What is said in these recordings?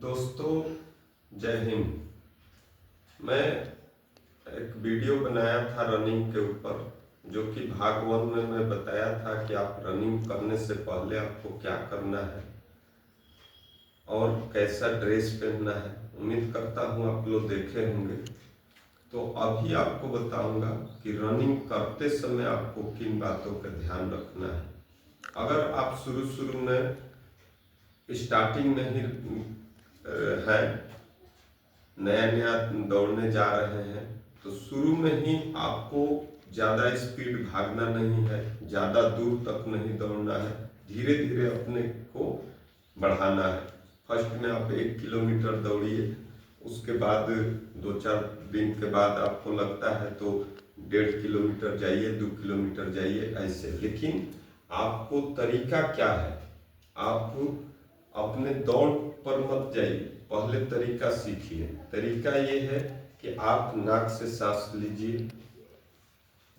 दोस्तों, जय हिंद। मैं एक वीडियो बनाया था रनिंग के ऊपर, जो कि भाग 1 में मैं बताया था कि आप रनिंग करने से पहले आपको क्या करना है और कैसा ड्रेस पहनना है। उम्मीद करता हूँ आप लोग देखे होंगे। तो अभी आपको बताऊंगा कि रनिंग करते समय आपको किन बातों का ध्यान रखना है। अगर आप शुरू में स्टार्टिंग में ही है, नया दौड़ने जा रहे हैं, तो शुरू में ही आपको ज़्यादा स्पीड भागना नहीं है, ज़्यादा दूर तक नहीं दौड़ना है, धीरे धीरे अपने को बढ़ाना है। फर्स्ट में आप 1 किलोमीटर दौड़िए, उसके बाद 2-4 दिन के बाद आपको लगता है तो 1.5 किलोमीटर जाइए, 2 किलोमीटर जाइए, ऐसे। लेकिन आपको तरीका क्या है, आप अपने दौड़ पर मत जाइए, पहले तरीका सीखिए। तरीका ये है कि आप नाक से सांस लीजिए।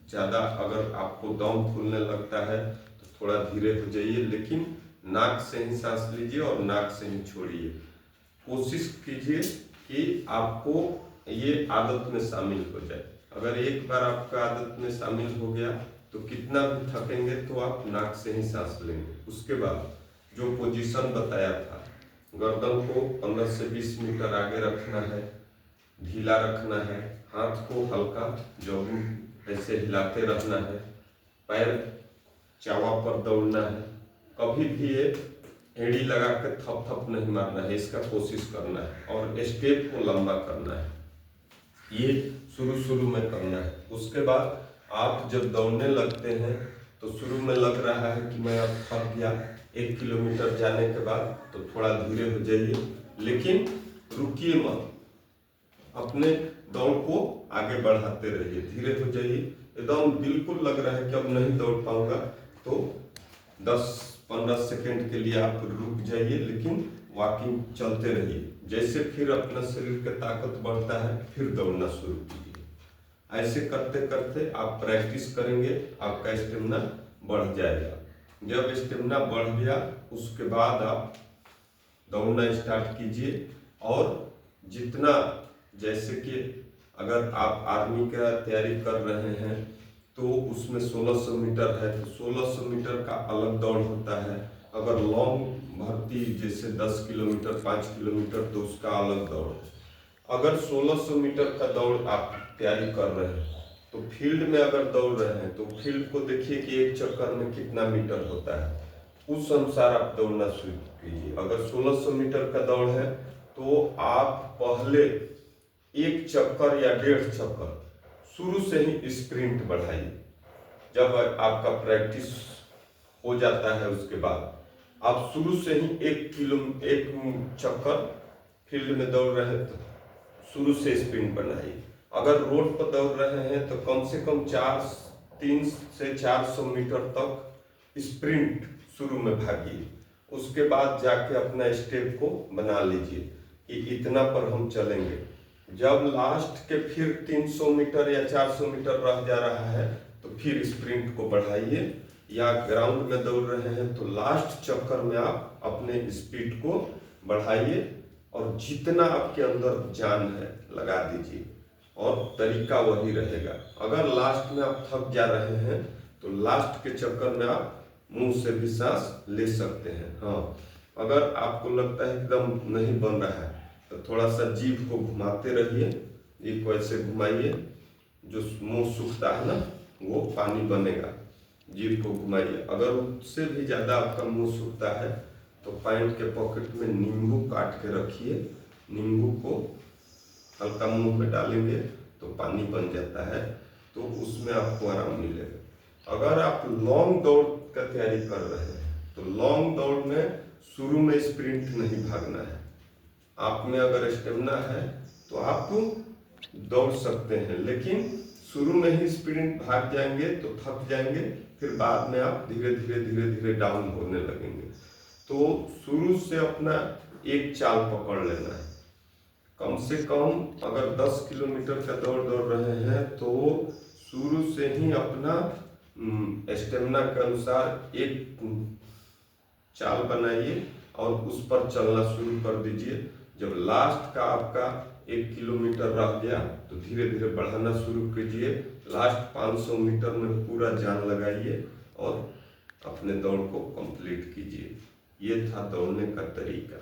ज़्यादा अगर आपको दम फूलने लगता है तो थोड़ा धीरे हो जाइए, लेकिन नाक से ही सांस लीजिए और नाक से ही छोड़िए। कोशिश कीजिए कि आपको ये आदत में शामिल हो जाए। अगर एक बार आपका आदत में शामिल हो गया तो कितना भी थकेंगे तो आप नाक से ही सांस लेंगे। उसके बाद जो पोजीशन बताया था, गर्दन को 15 से 20 मीटर आगे रखना है, ढीला रखना है, हाथ को हल्का जॉगिंग ऐसे हिलाते रहना है, पैर चावा पर दौड़ना है, कभी भी ये एड़ी लगा के थप थप नहीं मारना है, इसका कोशिश करना है और स्टेप को लंबा करना है। ये शुरू में करना है। उसके बाद आप जब दौड़ने लगते हैं तो शुरू में लग रहा है कि मैं अब थक गया, 1 किलोमीटर जाने के बाद तो थोड़ा धीरे हो जाइए, लेकिन रुकिए मत, अपने दौड़ को आगे बढ़ाते रहिए, धीरे हो जाइए। एकदम बिल्कुल लग रहा है कि अब नहीं दौड़ पाऊंगा तो 10-15 सेकेंड के लिए आप रुक जाइए, लेकिन वॉकिंग चलते रहिए। जैसे फिर अपना शरीर का ताकत बढ़ता है, फिर दौड़ना शुरू कीजिए। ऐसे करते करते आप प्रैक्टिस करेंगे, आपका स्टेमिना बढ़ जाएगा। जब स्टेमिना बढ़ गया उसके बाद आप दौड़ना स्टार्ट कीजिए। और जितना, जैसे कि अगर आप आर्मी का तैयारी कर रहे हैं तो उसमें 1600 मीटर है तो 1600 मीटर का अलग दौड़ होता है। अगर लॉन्ग भर्ती जैसे 10 किलोमीटर 5 किलोमीटर तो उसका अलग दौड़ है। अगर 1600 मीटर का दौड़ आप तैयारी कर रहे हैं तो फील्ड में अगर दौड़ रहे हैं तो फील्ड को देखिए कि एक चक्कर में कितना मीटर होता है, उस अनुसार आप दौड़ना शुरू कीजिए। अगर 1600 मीटर का दौड़ है तो आप पहले 1 चक्कर या 1.5 चक्कर शुरू से ही स्प्रिंट बढ़ाइए। जब आपका प्रैक्टिस हो जाता है उसके बाद आप शुरू से ही 1 चक्कर फील्ड में दौड़ रहे हैं तो शुरू से स्प्रिंट बनाइए। अगर रोड पर दौड़ रहे हैं तो कम से कम 3 से 400 मीटर तक स्प्रिंट शुरू में भागिए। उसके बाद जाके अपना स्टेप को बना लीजिए कि इतना पर हम चलेंगे। जब लास्ट के फिर 300 मीटर या 400 मीटर रह जा रहा है तो फिर स्प्रिंट को बढ़ाइए। या ग्राउंड में दौड़ रहे हैं तो लास्ट चक्कर में आप अपने स्पीड को बढ़ाइए और जितना आपके अंदर जान है लगा दीजिए और तरीका वही रहेगा। अगर लास्ट में आप थक जा रहे हैं तो लास्ट के चक्कर में आप मुंह से भी सांस ले सकते हैं। हाँ, अगर आपको लगता है एकदम नहीं बन रहा है तो थोड़ा सा जीभ को घुमाते रहिए, जीभ को ऐसे घुमाइए, जो मुंह सूखता है ना वो पानी बनेगा, जीभ को घुमाइए। अगर उससे भी ज़्यादा आपका मुंह सूखता है तो पैंट के पॉकेट में नींबू काट के रखिए, नींबू को हल्का मुंह में डालेंगे तो पानी बन जाता है, तो उसमें आपको आराम मिलेगा। अगर आप लॉन्ग दौड़ का तैयारी कर रहे हैं तो लॉन्ग दौड़ में शुरू में स्प्रिंट नहीं भागना है। आप में अगर स्टेमिना है तो आप दौड़ सकते हैं, लेकिन शुरू में ही स्प्रिंट भाग जाएंगे तो थक जाएंगे, फिर बाद में आप धीरे धीरे डाउन होने लगेंगे। तो शुरू से अपना एक चाल पकड़ लेना है। कम से कम अगर 10 किलोमीटर का दौड़ रहे हैं तो शुरू से ही अपना स्टेमिना के अनुसार एक चाल बनाइए और उस पर चलना शुरू कर दीजिए। जब लास्ट का आपका 1 किलोमीटर रह गया तो धीरे धीरे बढ़ाना शुरू कीजिए। लास्ट 500 मीटर में पूरा जान लगाइए और अपने दौड़ को कंप्लीट कीजिए। ये था दौड़ने का तरीका।